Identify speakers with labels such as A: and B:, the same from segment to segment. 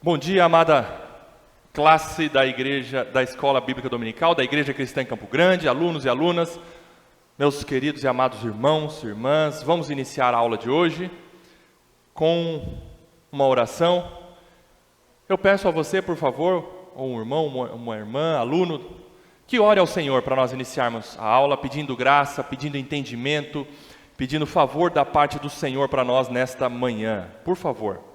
A: Bom dia, amada classe da igreja, da Escola Bíblica Dominical, da Igreja Cristã em Campo Grande, alunos e alunas, meus queridos e amados irmãos e irmãs. Vamos iniciar a aula de hoje com uma oração. Eu peço a você, por favor, ou um irmão, uma irmã, aluno, que ore ao Senhor para nós iniciarmos a aula, pedindo graça, pedindo entendimento, pedindo favor da parte do Senhor para nós nesta manhã. Por favor.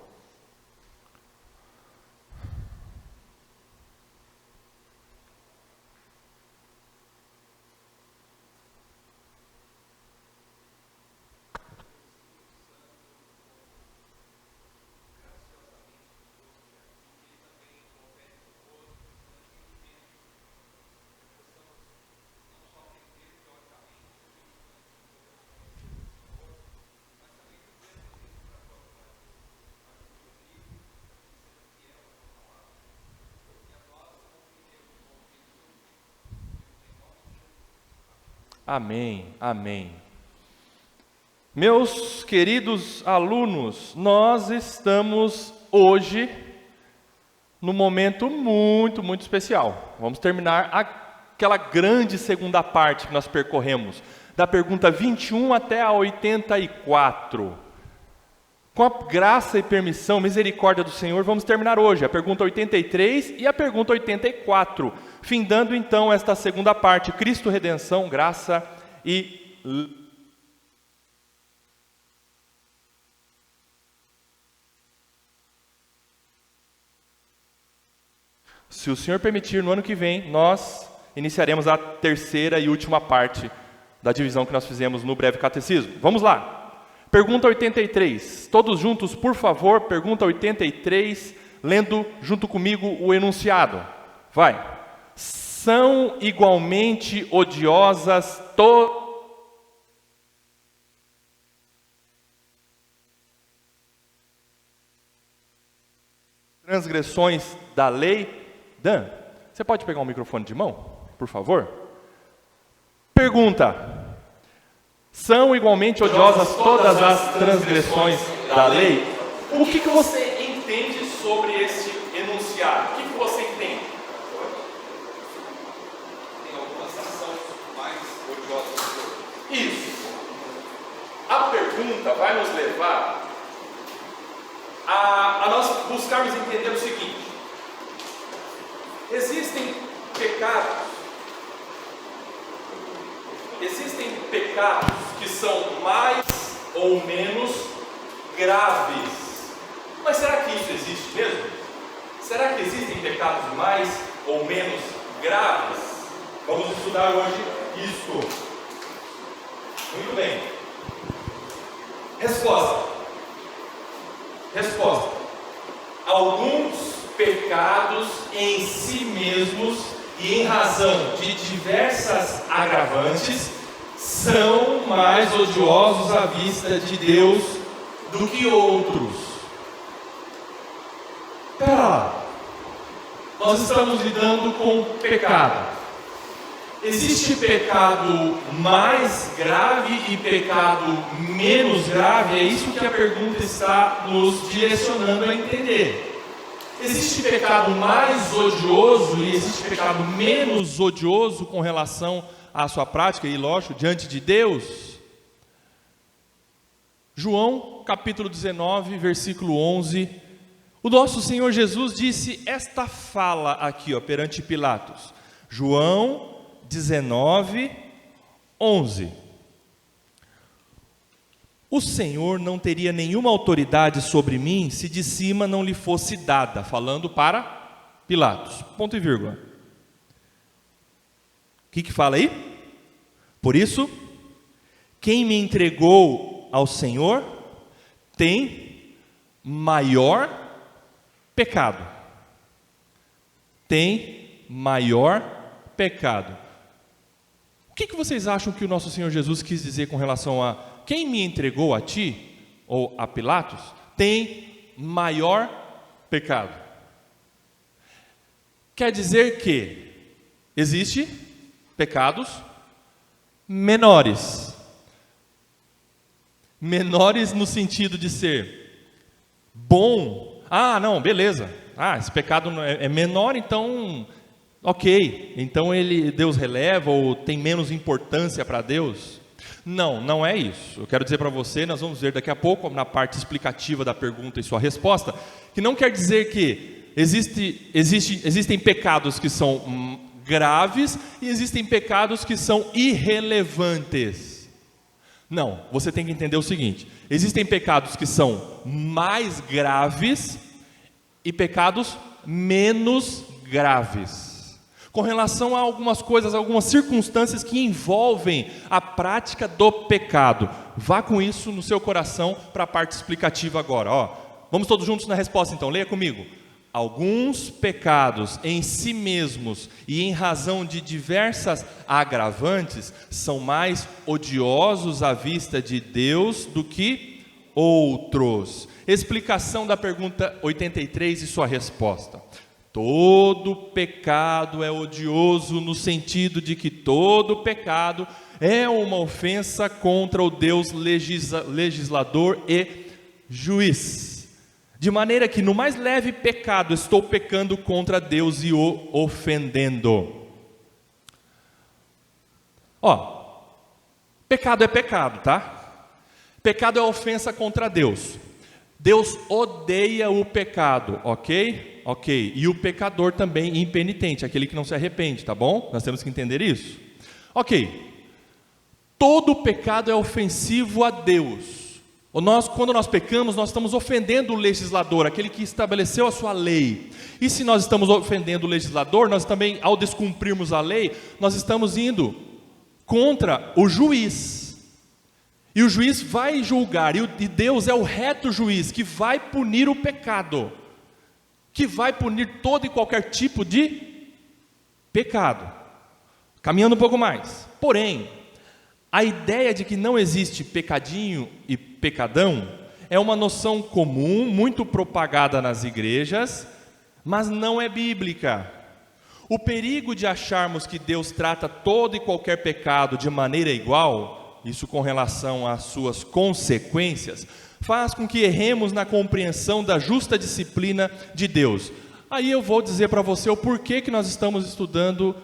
A: Amém, amém. Meus queridos alunos, nós estamos hoje num momento muito especial. Vamos terminar aquela grande segunda parte que nós percorremos, da pergunta 21 até a 84. Com a graça e permissão, misericórdia do Senhor, vamos terminar hoje a pergunta 83 e a pergunta 84, findando então esta segunda parte, Cristo, redenção, graça e... Se o Senhor permitir, no ano que vem, nós iniciaremos a terceira e última parte da divisão que nós fizemos no breve catecismo. Vamos lá. Pergunta 83, todos juntos, por favor, pergunta 83, lendo junto comigo o enunciado. Vai. São igualmente odiosas transgressões da lei. Dan, você pode pegar um microfone de mão, por favor? Pergunta. São igualmente odiosas todas as transgressões da lei? O que você entende sobre esse enunciado? O que você entende?
B: Tem algumas ações mais odiosas.
A: Isso. A pergunta vai nos levar a nós buscarmos entender o seguinte. Existem pecados que são mais ou menos graves. Mas será que isso existe mesmo? Será que existem pecados mais ou menos graves? Vamos estudar hoje isso. Muito bem. Resposta. Alguns pecados em si mesmos e em razão de diversas agravantes são mais odiosos à vista de Deus do que outros. Espera lá. Nós estamos lidando com pecado. Existe pecado mais grave e pecado menos grave? É isso que a pergunta está nos direcionando a entender. Existe pecado mais odioso e existe pecado menos odioso com relação à sua prática e, lógico, diante de Deus? João, capítulo 19, versículo 11. O nosso Senhor Jesus disse esta fala aqui, perante Pilatos. João 19, 11. O Senhor não teria nenhuma autoridade sobre mim se de cima não lhe fosse dada, falando para Pilatos. Ponto e vírgula. O que fala aí? Por isso, quem me entregou ao Senhor tem maior pecado. Tem maior pecado. O que vocês acham que o nosso Senhor Jesus quis dizer com relação a quem me entregou a ti, ou a Pilatos, tem maior pecado? Quer dizer que existe pecados menores. Menores no sentido de ser bom. Ah, não, beleza. esse pecado é menor, então, ok, então Deus releva ou tem menos importância para Deus? Não é isso. Eu quero dizer para você, nós vamos ver daqui a pouco, na parte explicativa da pergunta e sua resposta, que não quer dizer que existem pecados que são graves e existem pecados que são irrelevantes. Não, você tem que entender o seguinte: existem pecados que são mais graves e pecados menos graves, com relação a algumas coisas, algumas circunstâncias que envolvem a prática do pecado. Vá com isso no seu coração para a parte explicativa agora. Vamos todos juntos na resposta então, leia comigo. Alguns pecados em si mesmos e em razão de diversas agravantes são mais odiosos à vista de Deus do que outros. Explicação da pergunta 83 e sua resposta. Todo pecado é odioso no sentido de que todo pecado é uma ofensa contra o Deus legislador e juiz. De maneira que no mais leve pecado estou pecando contra Deus e o ofendendo. Pecado é pecado, tá? Pecado é ofensa contra Deus. Deus odeia o pecado, ok? Ok. E o pecador também impenitente, aquele que não se arrepende, tá bom? Nós temos que entender isso. Ok. Todo pecado é ofensivo a Deus. Quando nós pecamos, nós estamos ofendendo o legislador, aquele que estabeleceu a sua lei. E se nós estamos ofendendo o legislador, nós também, ao descumprirmos a lei, nós estamos indo contra o juiz. E o juiz vai julgar, e Deus é o reto juiz, que vai punir o pecado, que vai punir todo e qualquer tipo de pecado. Caminhando um pouco mais. Porém, a ideia de que não existe pecadinho e pecadão é uma noção comum, muito propagada nas igrejas, mas não é bíblica. O perigo de acharmos que Deus trata todo e qualquer pecado de maneira igual, isso com relação às suas consequências, faz com que erremos na compreensão da justa disciplina de Deus. Aí eu vou dizer para você o porquê que nós estamos estudando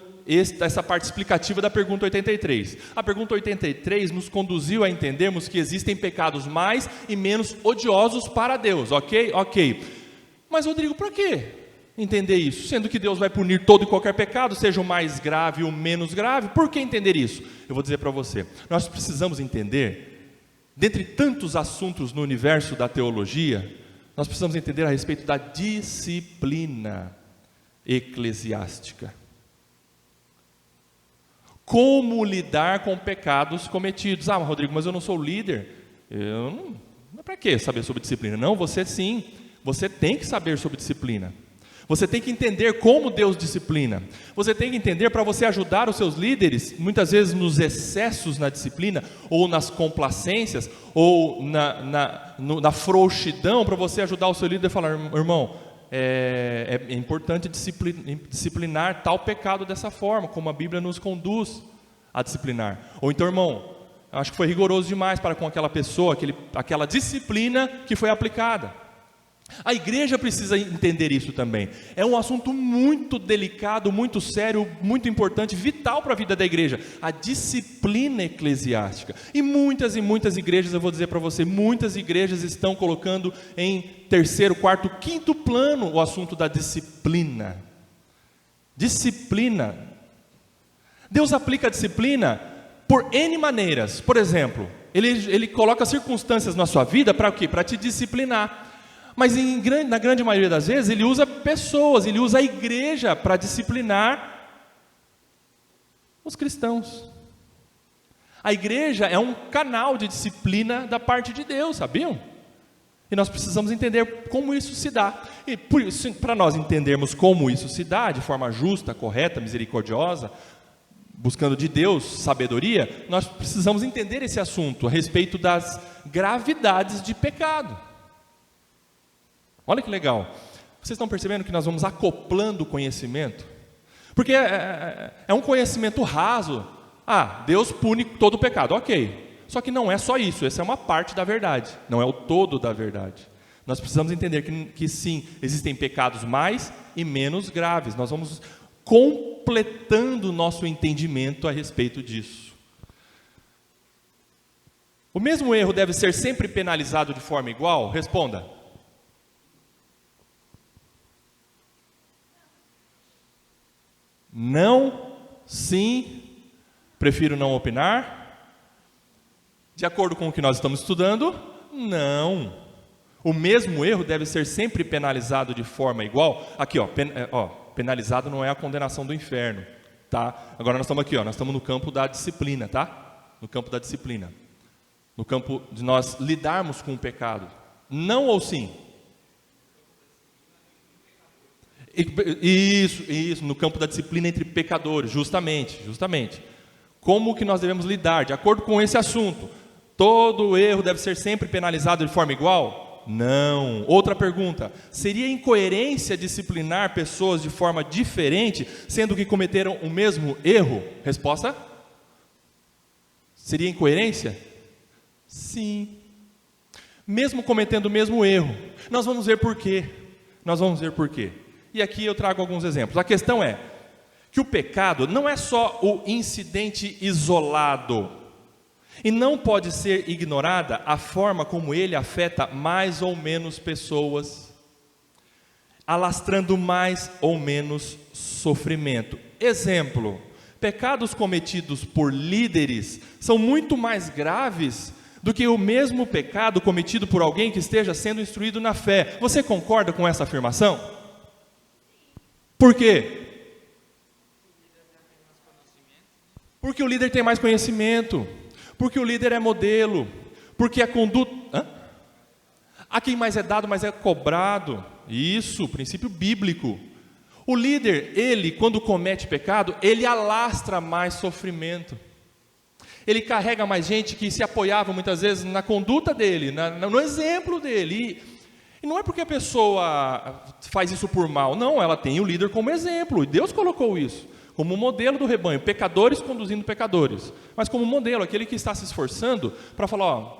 A: essa parte explicativa da pergunta 83. A pergunta 83 nos conduziu a entendermos que existem pecados mais e menos odiosos para Deus, ok? Ok. Mas Rodrigo, para quê entender isso? Sendo que Deus vai punir todo e qualquer pecado, seja o mais grave ou o menos grave, por que entender isso? Eu vou dizer para você, nós precisamos entender, dentre tantos assuntos no universo da teologia, nós precisamos entender a respeito da disciplina eclesiástica. Como lidar com pecados cometidos? Rodrigo, mas eu não sou líder. Para que saber sobre disciplina? Não, você sim. Você tem que saber sobre disciplina. Você tem que entender como Deus disciplina. Você tem que entender para você ajudar os seus líderes, muitas vezes nos excessos na disciplina, ou nas complacências, ou na frouxidão, para você ajudar o seu líder a falar, irmão, é importante disciplinar tal pecado dessa forma, como a Bíblia nos conduz a disciplinar. Ou então, irmão, acho que foi rigoroso demais para com aquela pessoa, aquela disciplina que foi aplicada. A igreja precisa entender isso também. É um assunto muito delicado, muito sério, muito importante, vital para a vida da igreja. A disciplina eclesiástica. E muitas igrejas, eu vou dizer para você, muitas igrejas estão colocando em terceiro, quarto, quinto plano o assunto da disciplina. Disciplina. Deus aplica a disciplina por N maneiras. Por exemplo, Ele coloca circunstâncias na sua vida para o quê? Para te disciplinar. Mas na grande maioria das vezes, Ele usa pessoas, Ele usa a igreja para disciplinar os cristãos. A igreja é um canal de disciplina da parte de Deus, sabiam? E nós precisamos entender como isso se dá. E para nós entendermos como isso se dá, de forma justa, correta, misericordiosa, buscando de Deus sabedoria, nós precisamos entender esse assunto a respeito das gravidades de pecado. Olha que legal, vocês estão percebendo que nós vamos acoplando o conhecimento? Porque é um conhecimento raso. Deus pune todo o pecado, ok. Só que não é só isso, essa é uma parte da verdade, não é o todo da verdade. Nós precisamos entender que sim, existem pecados mais e menos graves. Nós vamos completando o nosso entendimento a respeito disso. O mesmo erro deve ser sempre penalizado de forma igual? Responda. Não, sim, prefiro não opinar. De acordo com o que nós estamos estudando, não. O mesmo erro deve ser sempre penalizado de forma igual. Aqui, penalizado não é a condenação do inferno, tá? Agora nós estamos aqui, nós estamos no campo da disciplina, tá? No campo da disciplina. No campo de nós lidarmos com o pecado. Não ou sim? Isso, no campo da disciplina entre pecadores, justamente. Como que nós devemos lidar? De acordo com esse assunto, todo erro deve ser sempre penalizado de forma igual? Não. Outra pergunta, seria incoerência disciplinar pessoas de forma diferente, sendo que cometeram o mesmo erro? Resposta? Seria incoerência? Sim. Mesmo cometendo o mesmo erro. Nós vamos ver por quê. E aqui eu trago alguns exemplos. A questão é que o pecado não é só o incidente isolado. E não pode ser ignorada a forma como ele afeta mais ou menos pessoas, alastrando mais ou menos sofrimento. Exemplo, pecados cometidos por líderes são muito mais graves do que o mesmo pecado cometido por alguém que esteja sendo instruído na fé. Você concorda com essa afirmação? Por quê? Porque o líder tem mais conhecimento, porque o líder é modelo, porque a conduta... A quem mais é dado, mais é cobrado. Isso, princípio bíblico. O líder, ele, quando comete pecado, ele alastra mais sofrimento. Ele carrega mais gente que se apoiava muitas vezes na conduta dele, no exemplo dele. E não é porque a pessoa faz isso por mal, não, ela tem o líder como exemplo, e Deus colocou isso como modelo do rebanho, pecadores conduzindo pecadores, mas como modelo, aquele que está se esforçando para falar,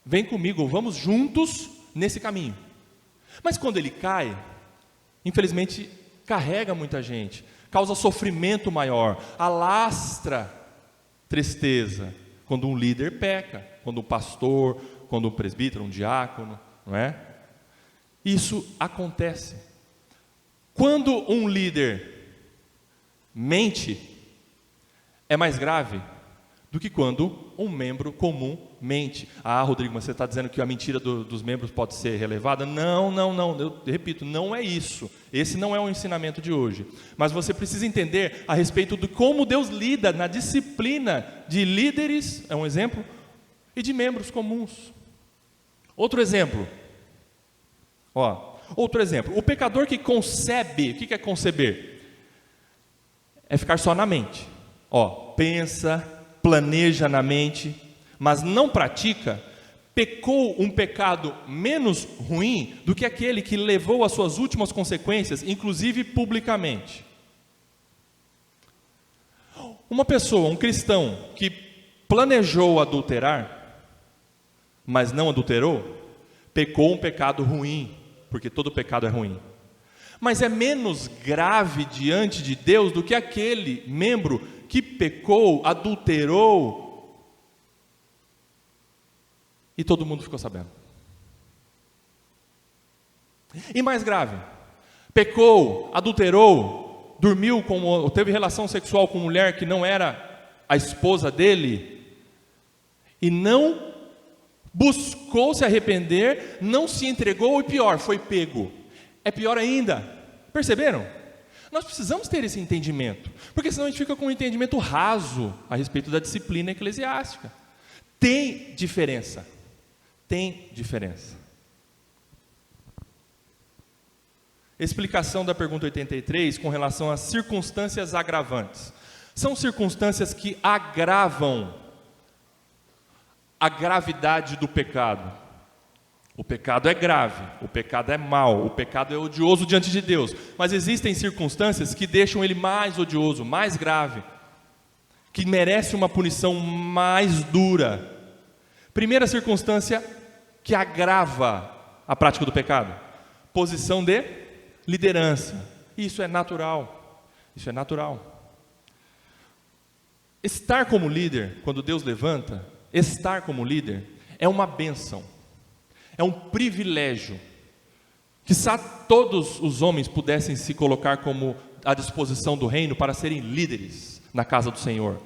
A: vem comigo, vamos juntos nesse caminho. Mas quando ele cai, infelizmente carrega muita gente, causa sofrimento maior, alastra tristeza, quando um líder peca, quando um pastor, quando um presbítero, um diácono, não é? Isso acontece. Quando um líder mente, é mais grave do que quando um membro comum mente. Ah, Rodrigo, mas você está dizendo que a mentira dos membros pode ser relevada? Não, eu repito, não é isso. Esse não é o ensinamento de hoje. Mas você precisa entender a respeito de como Deus lida na disciplina de líderes, é um exemplo, e de membros comuns. Outro exemplo, o pecador que concebe, o que é conceber? É ficar só na mente, pensa, planeja na mente, mas não pratica, pecou um pecado menos ruim do que aquele que levou às suas últimas consequências, inclusive publicamente. Uma pessoa, um cristão, que planejou adulterar, mas não adulterou, pecou um pecado ruim, porque todo pecado é ruim. Mas é menos grave diante de Deus do que aquele membro que pecou, adulterou, e todo mundo ficou sabendo. E mais grave, pecou, adulterou, dormiu teve relação sexual com mulher que não era a esposa dele, e não buscou se arrepender, não se entregou, e pior, foi pego. É pior ainda. Perceberam? Nós precisamos ter esse entendimento, porque senão a gente fica com um entendimento raso a respeito da disciplina eclesiástica. Tem diferença. Explicação da pergunta 83 com relação às circunstâncias agravantes. São circunstâncias que agravam a gravidade do pecado. O pecado é grave, o pecado é mau, o pecado é odioso diante de Deus, mas existem circunstâncias que deixam ele mais odioso, mais grave, que merece uma punição mais dura. Primeira circunstância que agrava a prática do pecado? Posição de liderança. Isso é natural. Isso é natural. Estar como líder, quando Deus levanta, estar como líder é uma bênção. É um privilégio. Quizá todos os homens pudessem se colocar como à disposição do reino para serem líderes na casa do Senhor,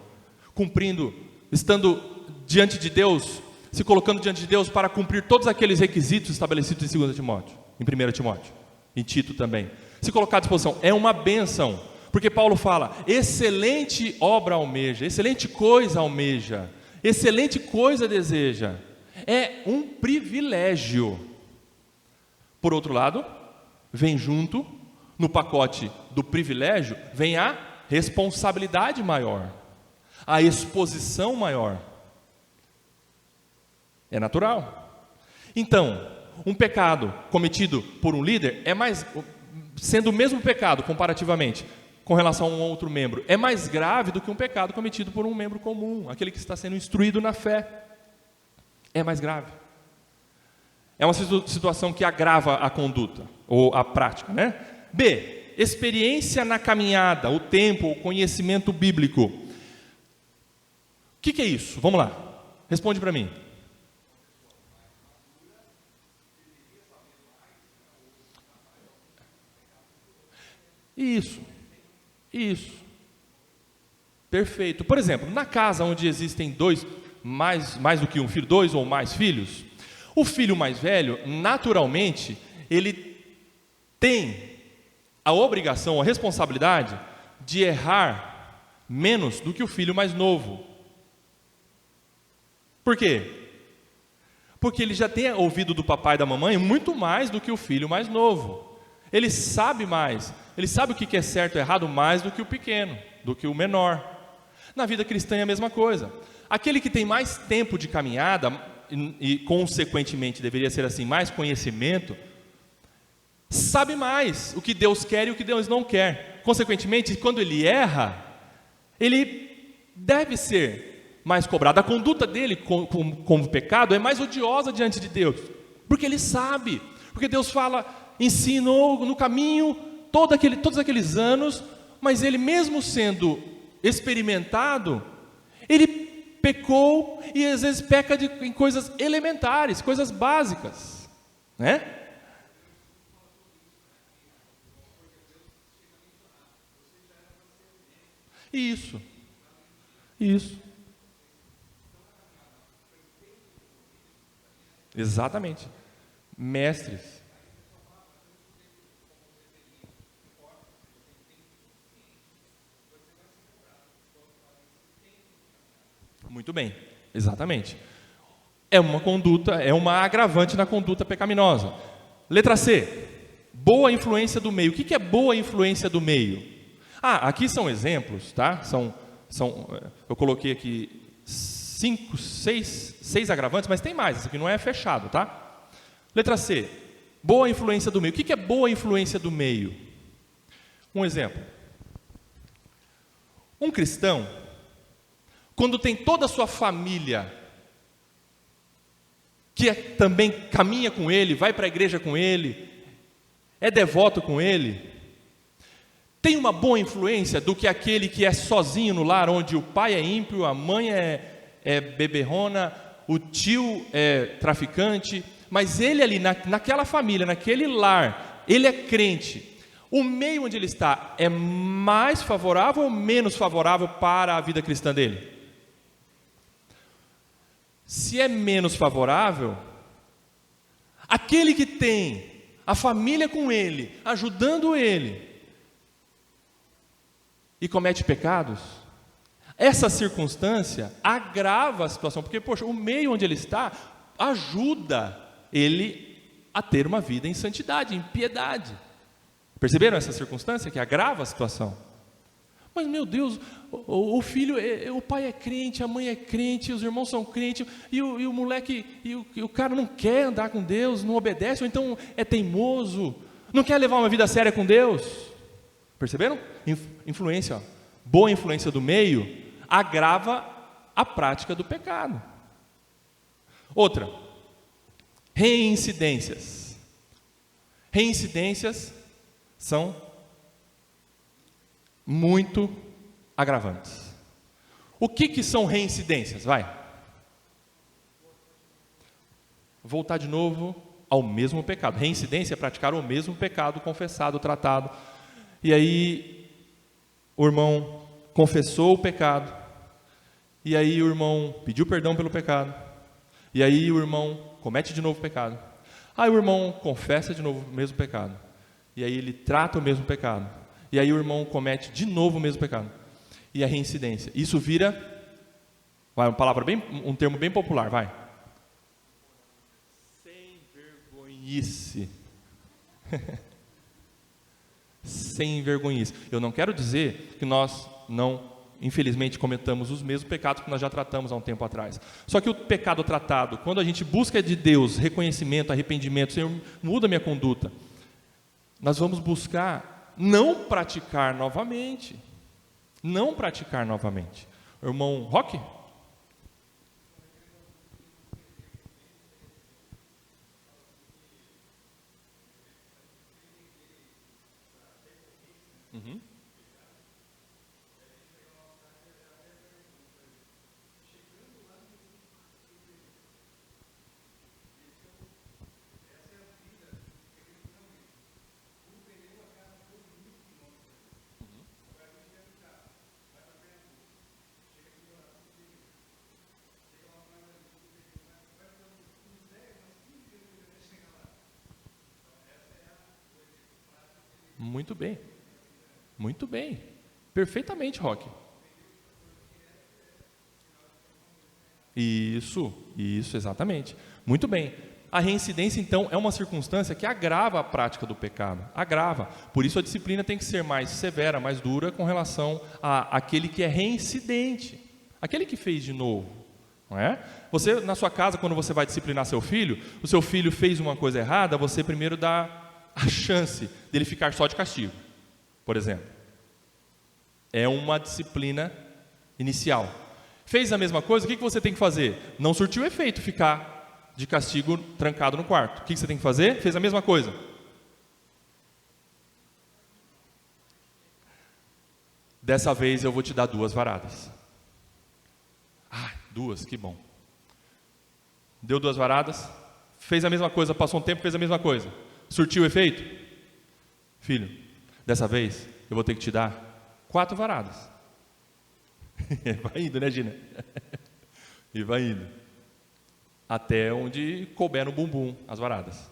A: cumprindo, estando diante de Deus, se colocando diante de Deus para cumprir todos aqueles requisitos estabelecidos em 2 Timóteo, em 1 Timóteo, em Tito também. Se colocar à disposição é uma bênção, porque Paulo fala, excelente obra almeja, excelente coisa almeja, excelente coisa deseja. É um privilégio. Por outro lado, vem junto, no pacote do privilégio, vem a responsabilidade maior, a exposição maior. É natural. Então, um pecado cometido por um líder é mais, sendo o mesmo pecado comparativamente com relação a um outro membro, é mais grave do que um pecado cometido por um membro comum, aquele que está sendo instruído na fé. É mais grave. É uma situação que agrava a conduta, ou a prática, né? B, experiência na caminhada, o tempo, o conhecimento bíblico. O que é isso? Vamos lá, responde para mim. Isso. Perfeito. Por exemplo, na casa onde existem mais do que um filho, 2 ou mais filhos, o filho mais velho, naturalmente, ele tem a obrigação, a responsabilidade de errar menos do que o filho mais novo. Por quê? Porque ele já tem ouvido do papai e da mamãe muito mais do que o filho mais novo. Ele sabe mais, ele sabe o que é certo e errado mais do que o pequeno, do que o menor. Na vida cristã é a mesma coisa. Aquele que tem mais tempo de caminhada, e consequentemente deveria ser assim, mais conhecimento, sabe mais o que Deus quer e o que Deus não quer. Consequentemente, quando ele erra, ele deve ser mais cobrado. A conduta dele como pecado é mais odiosa diante de Deus, porque ele sabe, porque Deus ensinou no caminho todos aqueles anos, mas ele mesmo sendo experimentado, ele pecou e às vezes peca em coisas elementares, coisas básicas, né? Isso. Exatamente. Mestres. Muito bem, exatamente. É uma conduta, é uma agravante na conduta pecaminosa. Letra C, boa influência do meio. O que é boa influência do meio? Aqui são exemplos, tá? Eu coloquei aqui 6 agravantes, mas tem mais, isso aqui não é fechado, tá? Letra C, boa influência do meio. O que é boa influência do meio? Um exemplo. Um cristão, quando tem toda a sua família que também caminha com ele, vai para a igreja com ele, é devoto com ele, tem uma boa influência do que aquele que é sozinho no lar, onde o pai é ímpio, a mãe é beberrona, o tio é traficante, mas ele ali naquela família, naquele lar, ele é crente. O meio onde ele está é mais favorável ou menos favorável para a vida cristã dele? Se é menos favorável, aquele que tem a família com ele, ajudando ele, e comete pecados, essa circunstância agrava a situação, porque, poxa, o meio onde ele está ajuda ele a ter uma vida em santidade, em piedade. Perceberam essa circunstância que agrava a situação? Mas, meu Deus, o filho, o pai é crente, a mãe é crente, os irmãos são crentes, e o moleque, e o cara não quer andar com Deus, não obedece, ou então é teimoso, não quer levar uma vida séria com Deus. Perceberam? Influência, ó. Boa influência do meio agrava a prática do pecado. Outra, reincidências. Reincidências são muito agravantes. O que são reincidências? Vai. Voltar de novo ao mesmo pecado. Reincidência é praticar o mesmo pecado confessado, tratado. E aí o irmão confessou o pecado. E aí o irmão pediu perdão pelo pecado. E aí o irmão comete de novo o pecado. Aí o irmão confessa de novo o mesmo pecado. E aí ele trata o mesmo pecado. E aí o irmão comete de novo o mesmo pecado. E a reincidência. Isso vira, um termo bem popular, vai. Sem vergonhice. Sem vergonhice. Eu não quero dizer que nós não, infelizmente, cometamos os mesmos pecados que nós já tratamos há um tempo atrás. Só que o pecado tratado, quando a gente busca de Deus reconhecimento, arrependimento, Senhor, muda minha conduta, nós vamos buscar não praticar novamente. Não praticar novamente. Irmão Roque? Uhum. Muito bem. Muito bem. Perfeitamente, Roque. Isso, exatamente. Muito bem. A reincidência, então, é uma circunstância que agrava a prática do pecado. Agrava. Por isso a disciplina tem que ser mais severa, mais dura com relação àquele que é reincidente. Aquele que fez de novo. Não é? Você, na sua casa, quando você vai disciplinar seu filho, o seu filho fez uma coisa errada, você primeiro dá a chance dele ficar só de castigo, por exemplo. É uma disciplina inicial. Fez a mesma coisa, o que você tem que fazer? Não surtiu efeito ficar de castigo trancado no quarto. O que você tem que fazer? Fez a mesma coisa. Dessa vez eu vou te dar 2 varadas. Ah, 2, que bom. Deu 2 varadas, fez a mesma coisa, passou um tempo, fez a mesma coisa. Surtiu efeito? Filho, dessa vez eu vou ter que te dar 4 varadas. Vai indo, né, Gina? E vai indo. Até onde couber no bumbum as varadas.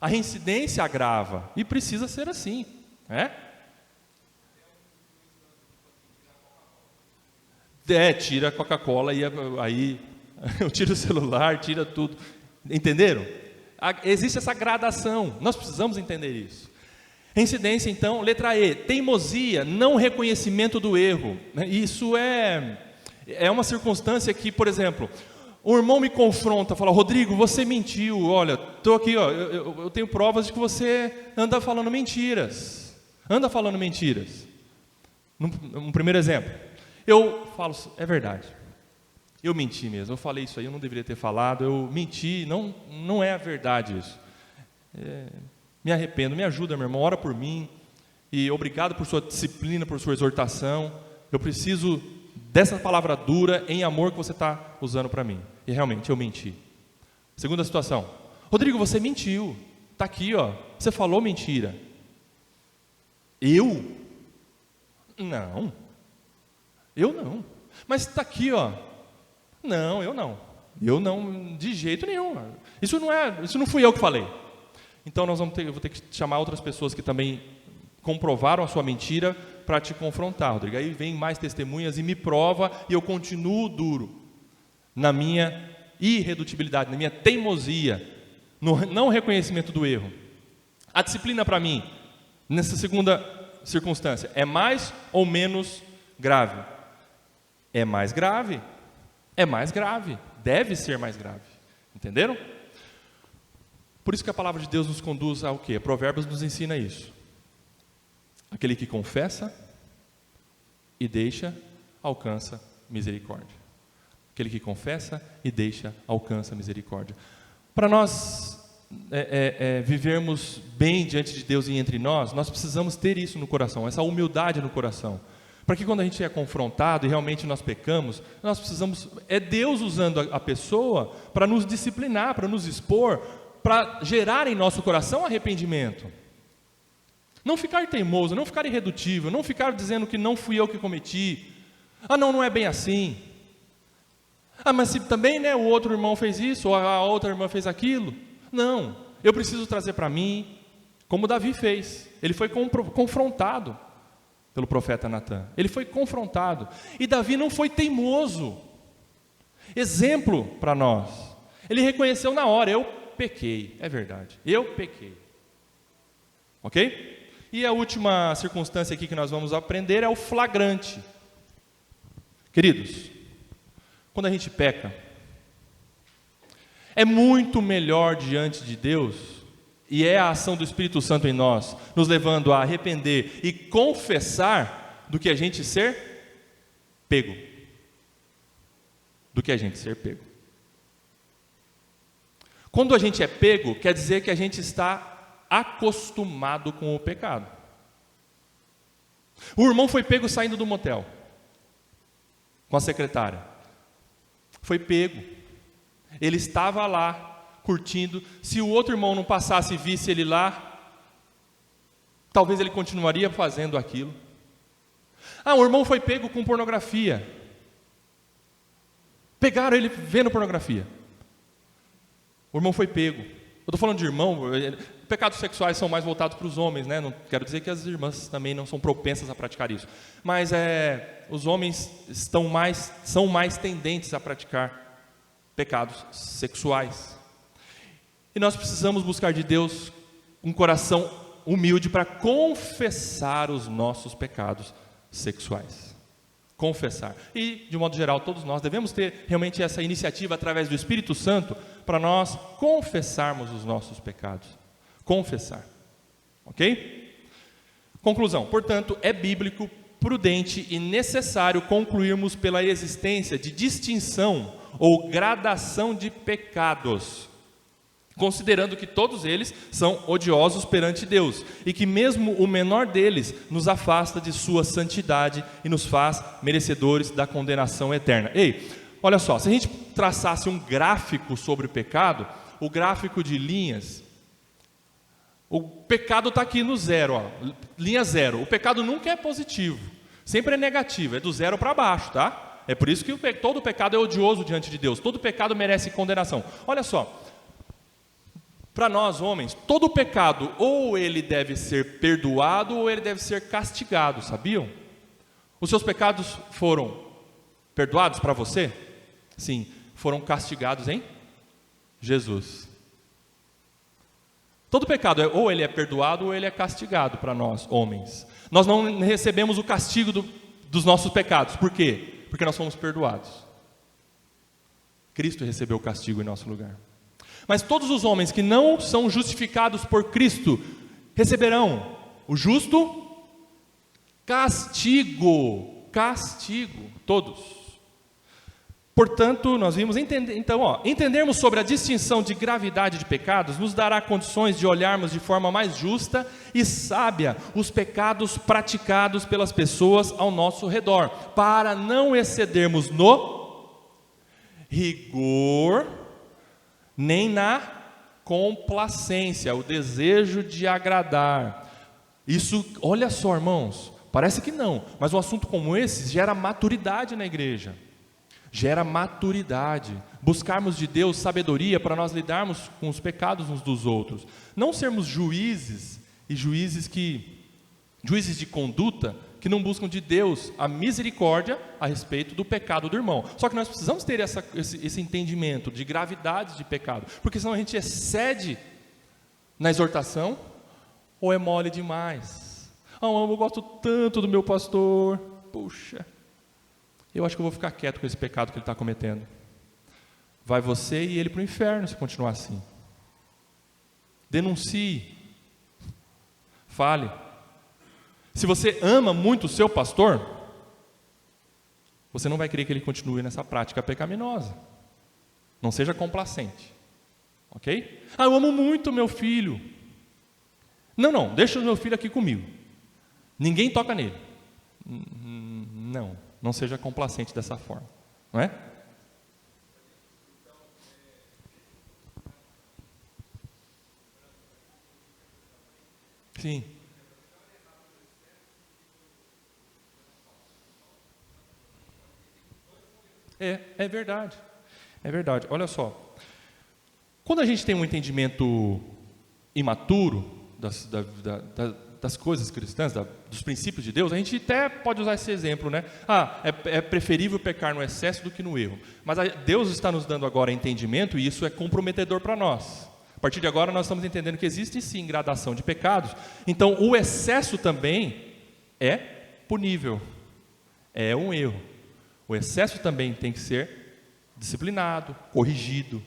A: A reincidência agrava. E precisa ser assim. Né? Tira a Coca-Cola e aí eu tiro o celular, tira tudo. Entenderam? Existe essa gradação. Nós precisamos entender isso. Reincidência, então, letra E, teimosia, não reconhecimento do erro. Isso é uma circunstância que, por exemplo, o irmão me confronta, fala: Rodrigo, você mentiu, olha, estou aqui, ó, eu tenho provas de que você anda falando mentiras. Um primeiro exemplo, eu falo: é verdade, eu menti mesmo, eu falei isso aí, eu não deveria ter falado, eu menti, não é a verdade isso. Me arrependo, me ajuda, meu irmão, ora por mim, e obrigado por sua disciplina, por sua exortação, eu preciso dessa palavra dura, em amor, que você está usando para mim, e realmente eu menti. Segunda situação: Rodrigo, você mentiu, está aqui, ó, você falou mentira. Eu? Não, mas está aqui, ó. Não, eu não, de jeito nenhum, isso não fui eu que falei. Então eu vou ter que chamar outras pessoas que também comprovaram a sua mentira para te confrontar, Rodrigo. Aí vem mais testemunhas e me prova, e eu continuo duro na minha irredutibilidade, na minha teimosia, no não reconhecimento do erro. A disciplina para mim, nessa segunda circunstância, é mais ou menos grave? É mais grave, deve ser mais grave. Entenderam? Por isso que a palavra de Deus nos conduz ao quê? Provérbios nos ensina isso. Aquele que confessa e deixa, alcança misericórdia. Aquele que confessa e deixa, alcança misericórdia. Para nós, vivermos bem diante de Deus e entre nós, nós precisamos ter isso no coração, essa humildade no coração. Para que quando a gente é confrontado e realmente nós pecamos, nós precisamos, é Deus usando a pessoa para nos disciplinar, para nos expor, para gerar em nosso coração arrependimento. Não ficar teimoso, não ficar irredutível, não ficar dizendo que não fui eu que cometi. Não é bem assim. Mas se também o outro irmão fez isso, ou a outra irmã fez aquilo. Não, eu preciso trazer para mim, como Davi fez. Ele foi confrontado pelo profeta Natan. Ele foi confrontado. E Davi não foi teimoso. Exemplo para nós. Ele reconheceu na hora, eu pequei. É verdade, eu pequei. Ok? E a última circunstância aqui que nós vamos aprender é o flagrante. Queridos, quando a gente peca, é muito melhor diante de Deus, e é a ação do Espírito Santo em nós, nos levando a arrepender e confessar, do que a gente ser pego. Do que a gente ser pego. Quando a gente é pego, quer dizer que a gente está acostumado com o pecado. O irmão foi pego saindo do motel com a secretária. Foi pego. Ele estava lá, curtindo. Se o outro irmão não passasse e visse ele lá, talvez ele continuaria fazendo aquilo. O irmão foi pego com pornografia. Pegaram ele vendo pornografia. O irmão foi pego. Eu estou falando de irmão, pecados sexuais são mais voltados para os homens, né? Não quero dizer que as irmãs também não são propensas a praticar isso. Mas os homens são mais tendentes a praticar pecados sexuais. E nós precisamos buscar de Deus um coração humilde para confessar os nossos pecados sexuais. Confessar. E, de modo geral, todos nós devemos ter realmente essa iniciativa através do Espírito Santo para nós confessarmos os nossos pecados. Confessar. Ok? Conclusão. Portanto, é bíblico, prudente e necessário concluirmos pela existência de distinção ou gradação de pecados, considerando que todos eles são odiosos perante Deus, e que mesmo o menor deles nos afasta de sua santidade e nos faz merecedores da condenação eterna. Olha só, se a gente traçasse um gráfico sobre o pecado, o gráfico de linhas, o pecado está aqui no zero, linha zero. O pecado nunca é positivo, sempre é negativo, é do zero para baixo, tá? É por isso que todo pecado é odioso diante de Deus, todo pecado merece condenação. Olha só, para nós homens, todo pecado ou ele deve ser perdoado ou ele deve ser castigado, sabiam? Os seus pecados foram perdoados para você? Sim, foram castigados em Jesus. Todo pecado, ou ele é perdoado ou ele é castigado para nós, homens. Nós não recebemos o castigo dos nossos pecados. Por quê? Porque nós fomos perdoados. Cristo recebeu o castigo em nosso lugar. Mas todos os homens que não são justificados por Cristo receberão o justo castigo. Castigo, todos. Portanto, nós vimos, entendermos sobre a distinção de gravidade de pecados nos dará condições de olharmos de forma mais justa e sábia os pecados praticados pelas pessoas ao nosso redor, para não excedermos no rigor, nem na complacência, o desejo de agradar. Isso, olha só, irmãos, parece que não, mas um assunto como esse gera maturidade na igreja. Gera maturidade, buscarmos de Deus sabedoria para nós lidarmos com os pecados uns dos outros, não sermos juízes de conduta que não buscam de Deus a misericórdia a respeito do pecado do irmão. Só que nós precisamos ter esse entendimento de gravidade de pecado, porque senão a gente excede na exortação ou é mole demais. Eu gosto tanto do meu pastor, puxa, eu acho que eu vou ficar quieto com esse pecado que ele está cometendo. Vai você e ele para o inferno se continuar assim. Denuncie. Fale. Se você ama muito o seu pastor, você não vai querer que ele continue nessa prática pecaminosa. Não seja complacente. Ok? Ah, eu amo muito meu filho. Não, deixa o meu filho aqui comigo. Ninguém toca nele. Não seja complacente dessa forma. Não é? Sim. É verdade. É verdade. Olha só. Quando a gente tem um entendimento imaturo das coisas cristãs, dos princípios de Deus, a gente até pode usar esse exemplo, né? É preferível pecar no excesso do que no erro. Mas Deus está nos dando agora entendimento e isso é comprometedor para nós. A partir de agora nós estamos entendendo que existe sim gradação de pecados. Então o excesso também é punível. É um erro. O excesso também tem que ser disciplinado, corrigido.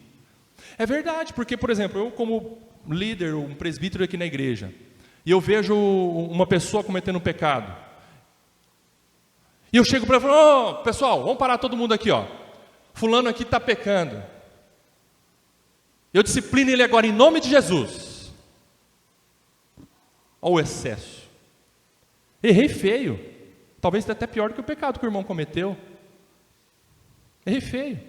A: É verdade, porque, por exemplo, eu como líder, um presbítero aqui na igreja, e eu vejo uma pessoa cometendo um pecado, e eu chego para ela e falo, pessoal, vamos parar todo mundo aqui, ó. Fulano aqui está pecando. Eu disciplino ele agora em nome de Jesus. Olha o excesso. Errei feio. Talvez até pior do que o pecado que o irmão cometeu. Errei feio.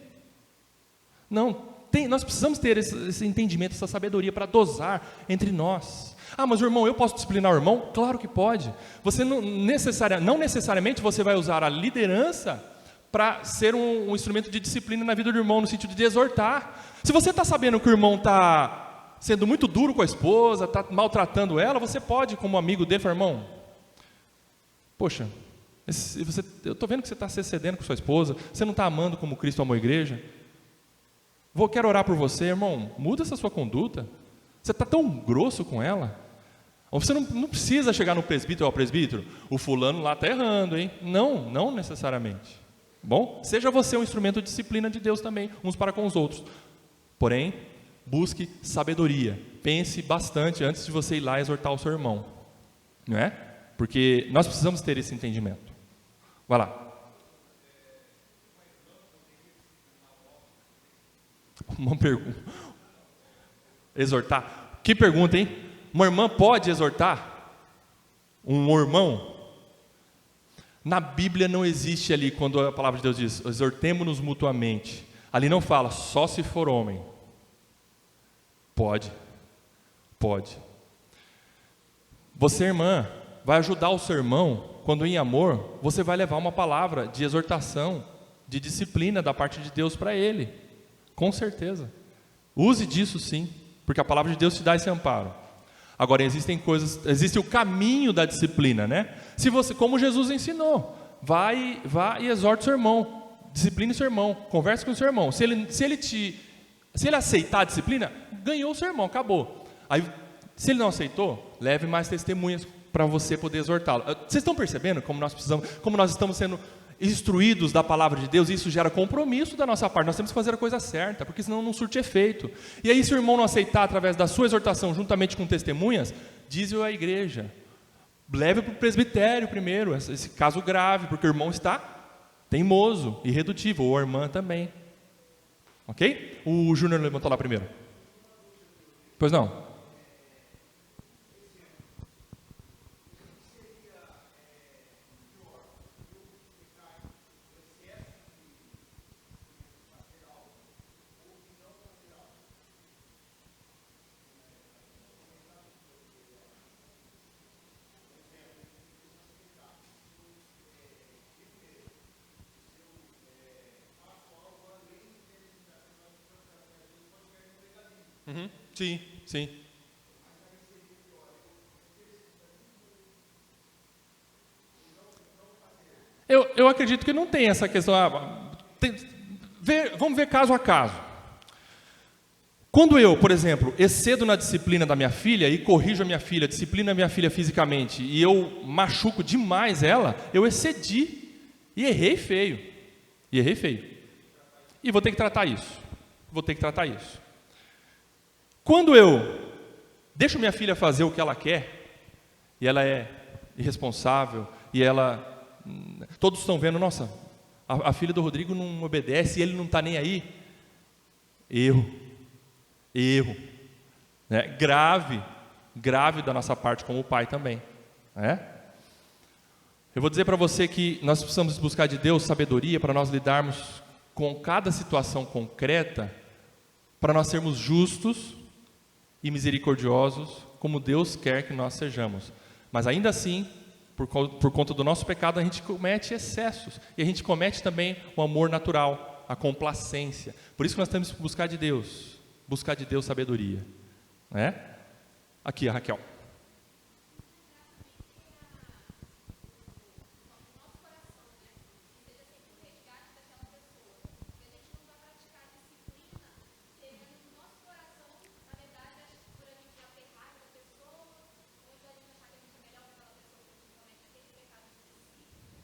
A: Nós precisamos ter esse entendimento, essa sabedoria para dosar entre nós. Mas o irmão, eu posso disciplinar o irmão? Claro que pode. Você não necessariamente você vai usar a liderança para ser um instrumento de disciplina na vida do irmão, no sentido de exortar. Se você está sabendo que o irmão está sendo muito duro com a esposa, está maltratando ela, você pode, como amigo dele, falar, irmão, poxa, eu estou vendo que você está se excedendo com sua esposa, você não está amando como Cristo amou a igreja. Quero orar por você, irmão, muda essa sua conduta. Você está tão grosso com ela. Ou você não precisa chegar no presbítero, presbítero, o fulano lá está errando, hein? Não necessariamente. Bom, seja você um instrumento de disciplina de Deus também, uns para com os outros. Porém, busque sabedoria. Pense bastante antes de você ir lá exortar o seu irmão. Não é? Porque nós precisamos ter esse entendimento. Vai lá. Uma pergunta. Exortar. Que pergunta, hein? Uma irmã pode exortar? Um irmão? Na Bíblia não existe ali, quando a palavra de Deus diz, exortemo-nos mutuamente. Ali não fala, só se for homem. Pode. Você, irmã, vai ajudar o seu irmão, quando em amor, você vai levar uma palavra de exortação, de disciplina da parte de Deus para ele. Com certeza. Use disso sim, porque a palavra de Deus te dá esse amparo. Agora, existe o caminho da disciplina, né? Se você, como Jesus ensinou, vai e exorte o seu irmão, discipline o seu irmão, converse com o seu irmão. Se ele aceitar a disciplina, ganhou o seu irmão, acabou. Aí, se ele não aceitou, leve mais testemunhas para você poder exortá-lo. Vocês estão percebendo como nós estamos sendo instruídos da palavra de Deus? Isso gera compromisso da nossa parte. Nós temos que fazer a coisa certa, porque senão não surte efeito. E aí, se o irmão não aceitar através da sua exortação, juntamente com testemunhas, diz-o à igreja. Leve para o presbitério primeiro, esse caso grave, porque o irmão está teimoso, irredutível, ou a irmã também. Ok? O Júnior levantou lá primeiro. Pois não? Sim. Eu acredito que não tem essa questão. Vamos ver caso a caso. Quando eu, por exemplo, excedo na disciplina da minha filha e corrijo a minha filha, disciplino a minha filha fisicamente e eu machuco demais ela, eu excedi e errei feio. E vou ter que tratar isso. Quando eu deixo minha filha fazer o que ela quer, e ela é irresponsável, e todos estão vendo, nossa, a filha do Rodrigo não obedece, e ele não está nem aí. Erro. Né? Grave da nossa parte como pai também. Né? Eu vou dizer para você que nós precisamos buscar de Deus sabedoria para nós lidarmos com cada situação concreta, para nós sermos justos e misericordiosos, como Deus quer que nós sejamos. Mas ainda assim, por conta do nosso pecado, a gente comete excessos. E a gente comete também o amor natural, a complacência. Por isso que nós temos que buscar de Deus sabedoria. Né? Aqui, a Raquel.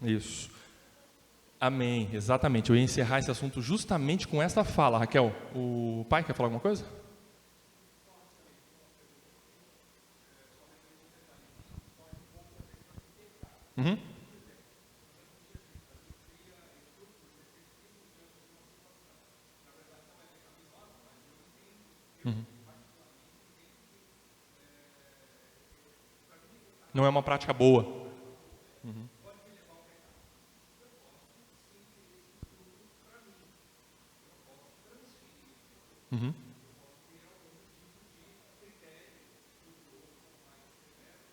A: Isso. Amém, exatamente. Eu ia encerrar esse assunto justamente com essa fala. Raquel, o pai quer falar alguma coisa? Uhum. Uhum. Não é uma prática boa. Uhum. Uhum.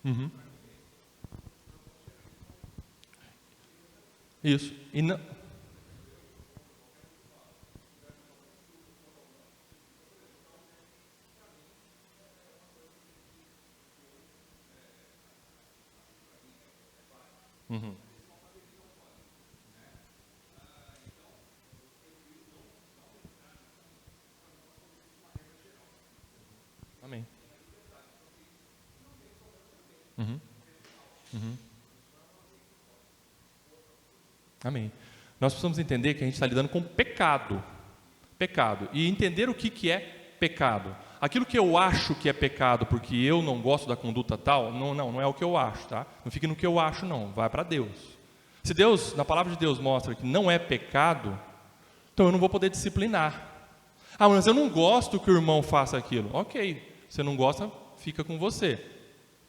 A: Uhum. Isso. E não... Uhum. Amém. Uhum. Uhum. Amém. Nós precisamos entender que a gente está lidando com pecado. Pecado. E entender o que é pecado. Aquilo que eu acho que é pecado porque eu não gosto da conduta tal, não é o que eu acho, tá? Não fique no que eu acho, não. Vai para Deus. Se Deus, na palavra de Deus, mostra que não é pecado, então eu não vou poder disciplinar. Ah, mas eu não gosto que o irmão faça aquilo. Ok, você não gosta, fica com você.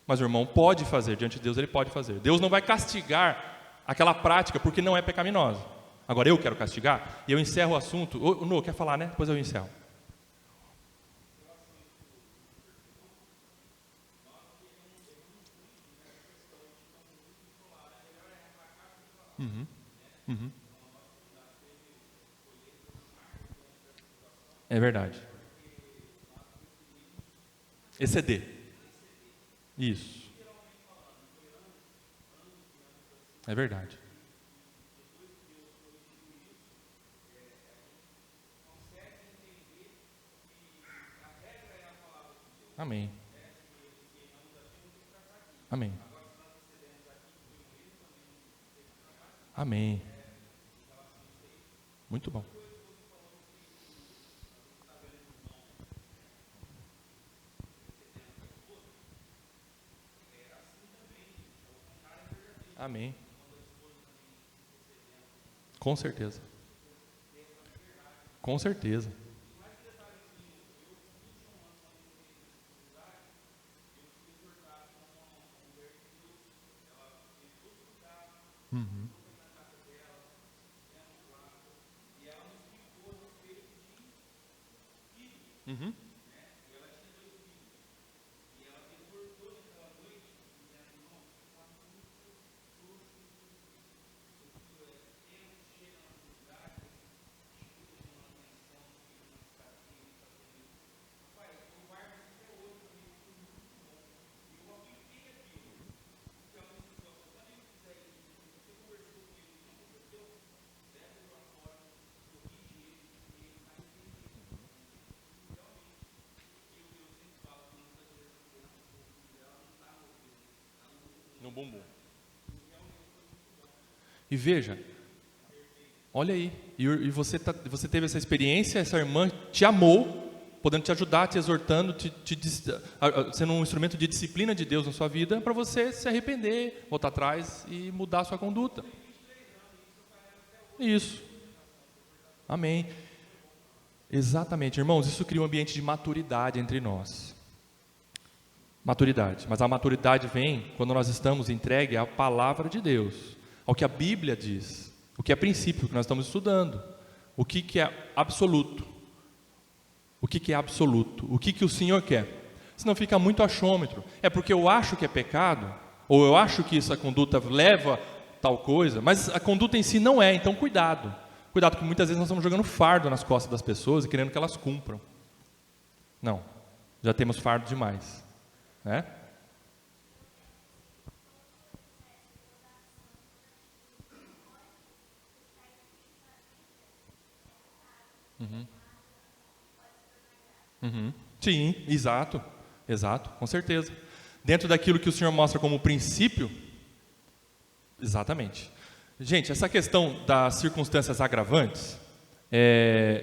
A: Mas o irmão pode fazer, diante de Deus ele pode fazer. Deus não vai castigar aquela prática porque não é pecaminosa. Agora eu quero castigar e eu encerro o assunto. O Nô, quer falar, né? Depois eu encerro. Uhum. Uhum. É verdade. Exceder. Isso. É verdade. Amém. Amém. Amém. Muito bom. Amém. Com certeza. Com certeza. Uhum. Uhum. No bumbum. E veja, olha aí, e você teve essa experiência, essa irmã te amou, podendo te ajudar, te exortando, sendo um instrumento de disciplina de Deus na sua vida, para você se arrepender, voltar atrás e mudar a sua conduta. Isso. Amém. Exatamente, irmãos, isso cria um ambiente de maturidade entre nós. Maturidade, mas a maturidade vem quando nós estamos entregues à palavra de Deus, ao que a Bíblia diz, o que é princípio que nós estamos estudando, o que é absoluto, o que é absoluto, o que o Senhor quer. Senão fica muito achômetro, é porque eu acho que é pecado, ou eu acho que essa conduta leva tal coisa, mas a conduta em si não é, então cuidado. Cuidado, que muitas vezes nós estamos jogando fardo nas costas das pessoas e querendo que elas cumpram. Não, já temos fardo demais, né? Sim, exato, com certeza. Dentro daquilo que o Senhor mostra como princípio, exatamente. Gente, essa questão das circunstâncias agravantes,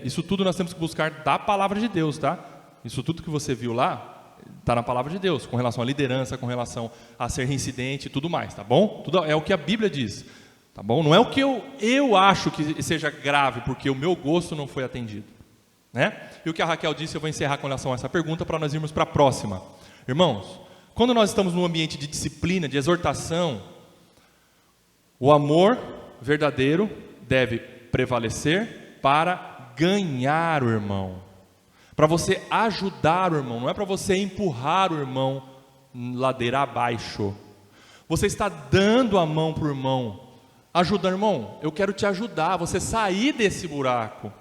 A: isso tudo nós temos que buscar da palavra de Deus, tá? Isso tudo que você viu lá, está na palavra de Deus, com relação à liderança, com relação a ser reincidente e tudo mais, tá bom? Tudo é o que a Bíblia diz, tá bom? Não é o que eu acho que seja grave, porque o meu gosto não foi atendido, né? E o que a Raquel disse, eu vou encerrar com relação a essa pergunta para nós irmos para a próxima. Irmãos, quando nós estamos num ambiente de disciplina, de exortação, o amor verdadeiro deve prevalecer para ganhar o irmão, para você ajudar o irmão, não é para você empurrar o irmão ladeira abaixo. Você está dando a mão para o irmão, ajudando, irmão, eu quero te ajudar, você sair desse buraco.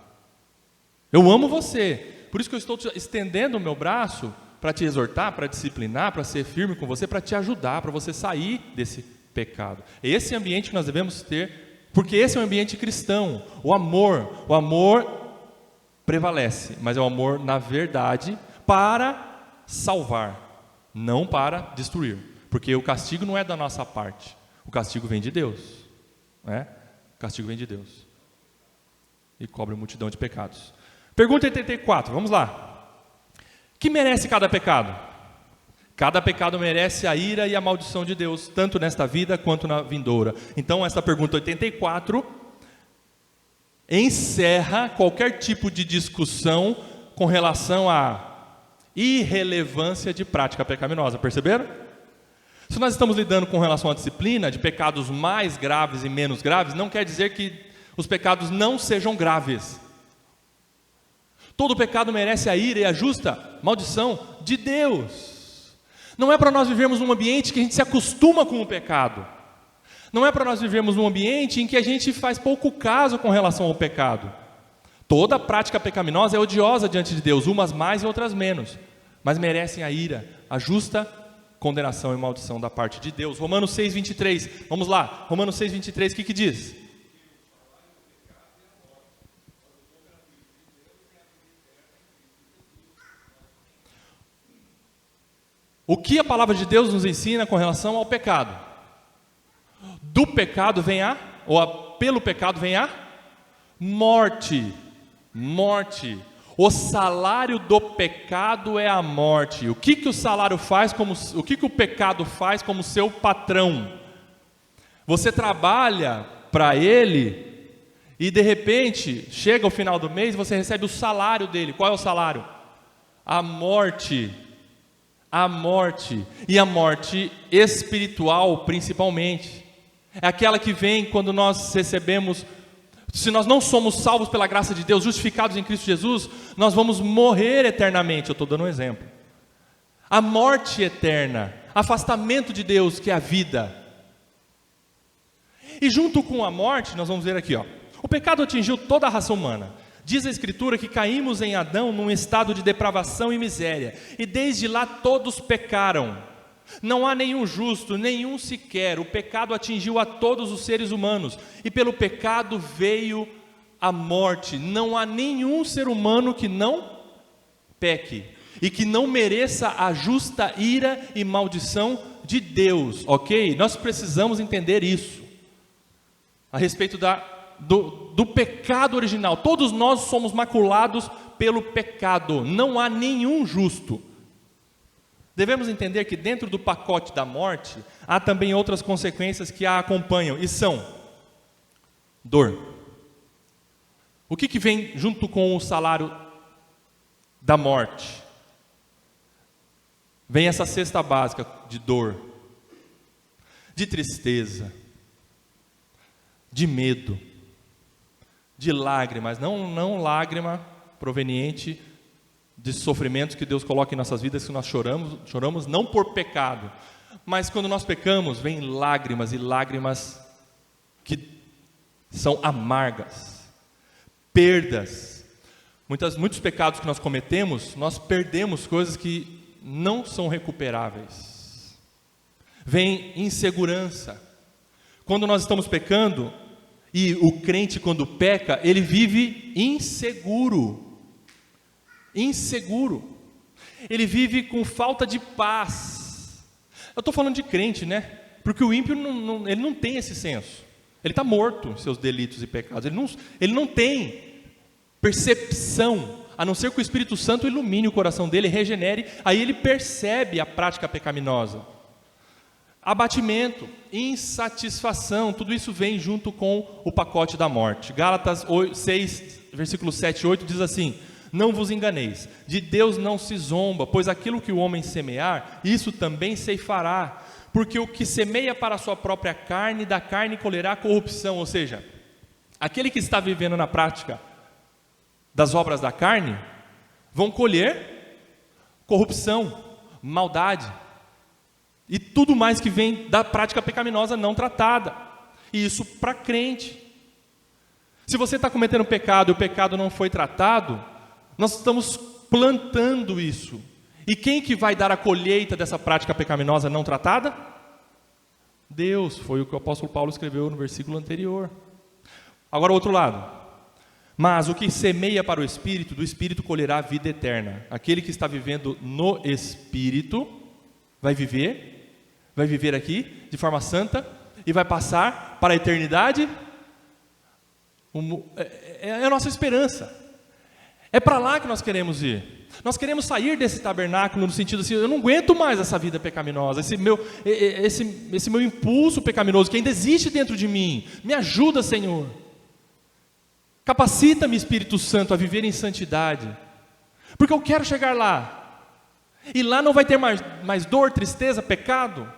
A: Eu amo você, por isso que eu estou estendendo o meu braço para te exortar, para disciplinar, para ser firme com você, para te ajudar, para você sair desse pecado. Esse ambiente que nós devemos ter, porque esse é um ambiente cristão. O amor prevalece, mas é o amor na verdade para salvar, não para destruir, porque o castigo não é da nossa parte, o castigo vem de Deus, né? O castigo vem de Deus e cobre a multidão de pecados. Pergunta 84, vamos lá. Que merece cada pecado? Cada pecado merece a ira e a maldição de Deus, tanto nesta vida quanto na vindoura. Então, essa pergunta 84 encerra qualquer tipo de discussão com relação à irrelevância de prática pecaminosa. Perceberam? Se nós estamos lidando com relação à disciplina de pecados mais graves e menos graves, não quer dizer que os pecados não sejam graves. Todo pecado merece a ira e a justa maldição de Deus. Não é para nós vivermos num ambiente que a gente se acostuma com o pecado. Não é para nós vivermos num ambiente em que a gente faz pouco caso com relação ao pecado. Toda prática pecaminosa é odiosa diante de Deus, umas mais e outras menos, mas merecem a ira, a justa condenação e maldição da parte de Deus. Romanos 6:23, vamos lá, Romanos 6:23, o que diz? O que a palavra de Deus nos ensina com relação ao pecado? Do pecado vem pelo pecado vem a morte. Morte. O salário do pecado é a morte. O que o salário faz o que o pecado faz como seu patrão? Você trabalha para ele e de repente chega o final do mês e você recebe o salário dele. Qual é o salário? A morte. A morte, e a morte espiritual principalmente, é aquela que vem quando nós recebemos, se nós não somos salvos pela graça de Deus, justificados em Cristo Jesus, nós vamos morrer eternamente. Eu estou dando um exemplo. A morte eterna, afastamento de Deus, que é a vida. E junto com a morte, nós vamos ver aqui, o pecado atingiu toda a raça humana. Diz a Escritura que caímos em Adão num estado de depravação e miséria, e desde lá todos pecaram. Não há nenhum justo, nenhum sequer. O pecado atingiu a todos os seres humanos, e pelo pecado veio a morte. Não há nenhum ser humano que não peque, e que não mereça a justa ira e maldição de Deus, ok? Nós precisamos entender isso, a respeito do pecado original. Todos nós somos maculados pelo pecado, não há nenhum justo. Devemos entender que dentro do pacote da morte, há também outras consequências que a acompanham, e são dor. O que vem junto com o salário da morte, vem essa cesta básica de dor, de tristeza, de medo, de lágrimas, não lágrima proveniente de sofrimentos que Deus coloca em nossas vidas, que nós choramos não por pecado, mas quando nós pecamos, vem lágrimas, e lágrimas que são amargas, perdas. Muitos pecados que nós cometemos, nós perdemos coisas que não são recuperáveis. Vem insegurança. Quando nós estamos pecando, e o crente quando peca, ele vive inseguro. Ele vive com falta de paz. Eu estou falando de crente, né? Porque o ímpio ele não tem esse senso. Ele está morto em seus delitos e pecados. Ele não tem percepção, a não ser que o Espírito Santo ilumine o coração dele, regenere, aí ele percebe a prática pecaminosa. Abatimento, insatisfação, tudo isso vem junto com o pacote da morte. Gálatas 6, versículos 7 e 8 diz assim: não vos enganeis, de Deus não se zomba, pois aquilo que o homem semear, isso também ceifará. Porque o que semeia para a sua própria carne, da carne colherá corrupção. Ou seja, aquele que está vivendo na prática das obras da carne, vão colher corrupção, maldade, e tudo mais que vem da prática pecaminosa não tratada. E isso para crente. Se você está cometendo pecado e o pecado não foi tratado, nós estamos plantando isso. E quem que vai dar a colheita dessa prática pecaminosa não tratada? Deus. Foi o que o apóstolo Paulo escreveu no versículo anterior. Agora o outro lado. Mas o que semeia para o Espírito, do Espírito colherá a vida eterna. Aquele que está vivendo no Espírito vai viver aqui de forma santa e vai passar para a eternidade. É a nossa esperança. É para lá que nós queremos ir. Nós queremos sair desse tabernáculo no sentido assim: eu não aguento mais essa vida pecaminosa, esse meu impulso pecaminoso que ainda existe dentro de mim. Me ajuda, Senhor. Capacita-me, Espírito Santo, a viver em santidade, porque eu quero chegar lá, e lá não vai ter mais dor, tristeza, pecado.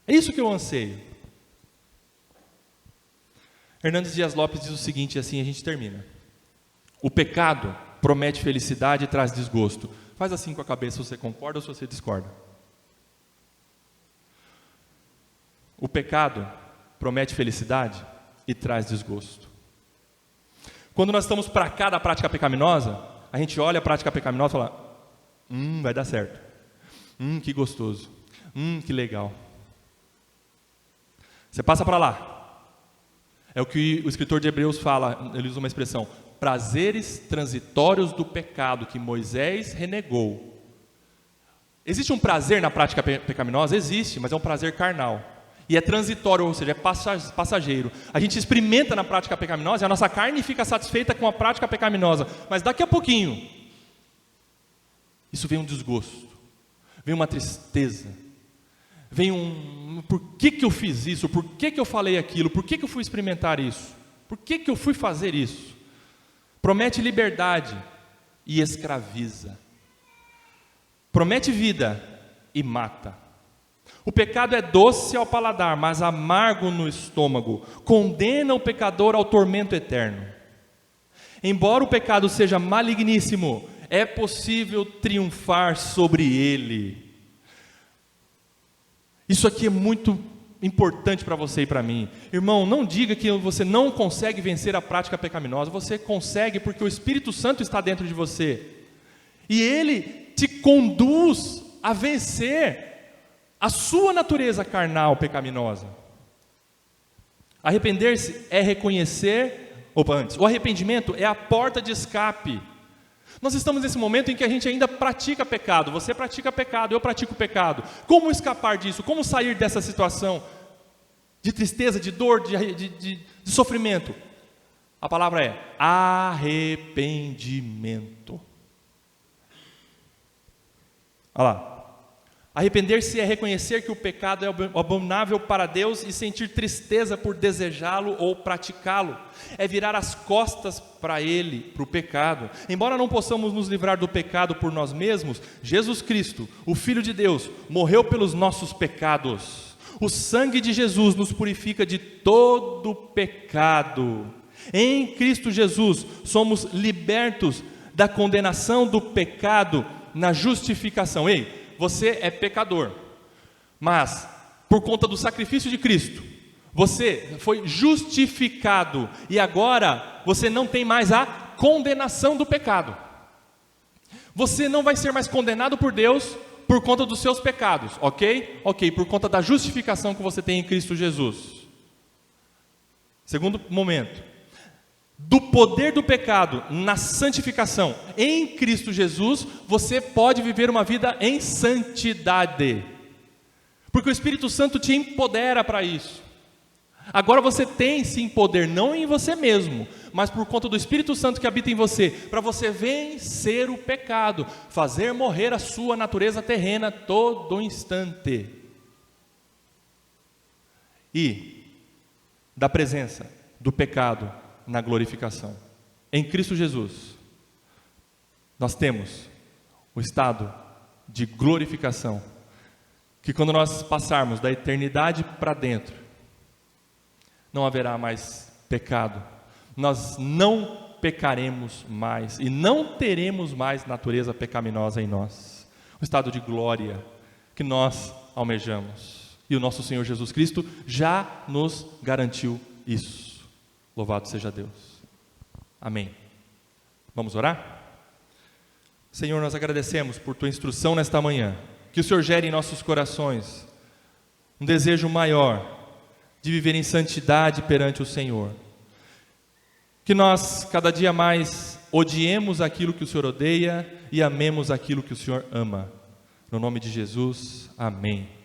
A: É isso que eu anseio. Hernandes Dias Lopes diz o seguinte, e assim a gente termina: o pecado promete felicidade e traz desgosto. Faz assim com a cabeça se você concorda ou se você discorda. O pecado promete felicidade e traz desgosto. Quando nós estamos para cá da prática pecaminosa, a gente olha a prática pecaminosa e fala: vai dar certo. Que gostoso. Que legal. Você passa para lá. É o que o escritor de Hebreus fala, ele usa uma expressão: prazeres transitórios do pecado que Moisés renegou. Existe um prazer na prática pecaminosa? Existe, mas é um prazer carnal. E é transitório, ou seja, é passageiro. A gente experimenta na prática pecaminosa e a nossa carne fica satisfeita com a prática pecaminosa. Mas daqui a pouquinho, isso vem um desgosto, vem uma tristeza, vem por que eu fiz isso? Por que eu falei aquilo? Por que eu fui experimentar isso? Por que eu fui fazer isso? Promete liberdade e escraviza. Promete vida e mata. O pecado é doce ao paladar, mas amargo no estômago. Condena o pecador ao tormento eterno. Embora o pecado seja maligníssimo, é possível triunfar sobre ele. Isso aqui é muito importante para você e para mim. Irmão, não diga que você não consegue vencer a prática pecaminosa. Você consegue porque o Espírito Santo está dentro de você. E ele te conduz a vencer a sua natureza carnal pecaminosa. Arrepender-se é reconhecer... o arrependimento é a porta de escape. Nós estamos nesse momento em que a gente ainda pratica pecado. Você pratica pecado, eu pratico pecado. Como escapar disso? Como sair dessa situação de tristeza, de dor, de sofrimento? A palavra é arrependimento. Olha lá. Arrepender-se é reconhecer que o pecado é abominável para Deus e sentir tristeza por desejá-lo ou praticá-lo. É virar as costas para ele, para o pecado. Embora não possamos nos livrar do pecado por nós mesmos, Jesus Cristo, o Filho de Deus, morreu pelos nossos pecados. O sangue de Jesus nos purifica de todo pecado. Em Cristo Jesus somos libertos da condenação do pecado na justificação. Ei, você é pecador, mas por conta do sacrifício de Cristo, você foi justificado e agora você não tem mais a condenação do pecado. Você não vai ser mais condenado por Deus por conta dos seus pecados, ok? Ok, por conta da justificação que você tem em Cristo Jesus. Segundo momento, do poder do pecado na santificação em Cristo Jesus, você pode viver uma vida em santidade, porque o Espírito Santo te empodera para isso. Agora você tem sim poder, não em você mesmo, mas por conta do Espírito Santo que habita em você, para você vencer o pecado, fazer morrer a sua natureza terrena todo instante. E da presença do pecado na glorificação. Em Cristo Jesus, nós temos o estado de glorificação, que quando nós passarmos da eternidade para dentro, não haverá mais pecado, nós não pecaremos mais e não teremos mais natureza pecaminosa em nós. O estado de glória que nós almejamos, e o nosso Senhor Jesus Cristo já nos garantiu isso. Louvado seja Deus. Amém. Vamos orar? Senhor, nós agradecemos por Tua instrução nesta manhã. Que o Senhor gere em nossos corações um desejo maior de viver em santidade perante o Senhor. Que nós cada dia mais odiemos aquilo que o Senhor odeia e amemos aquilo que o Senhor ama. No nome de Jesus, amém.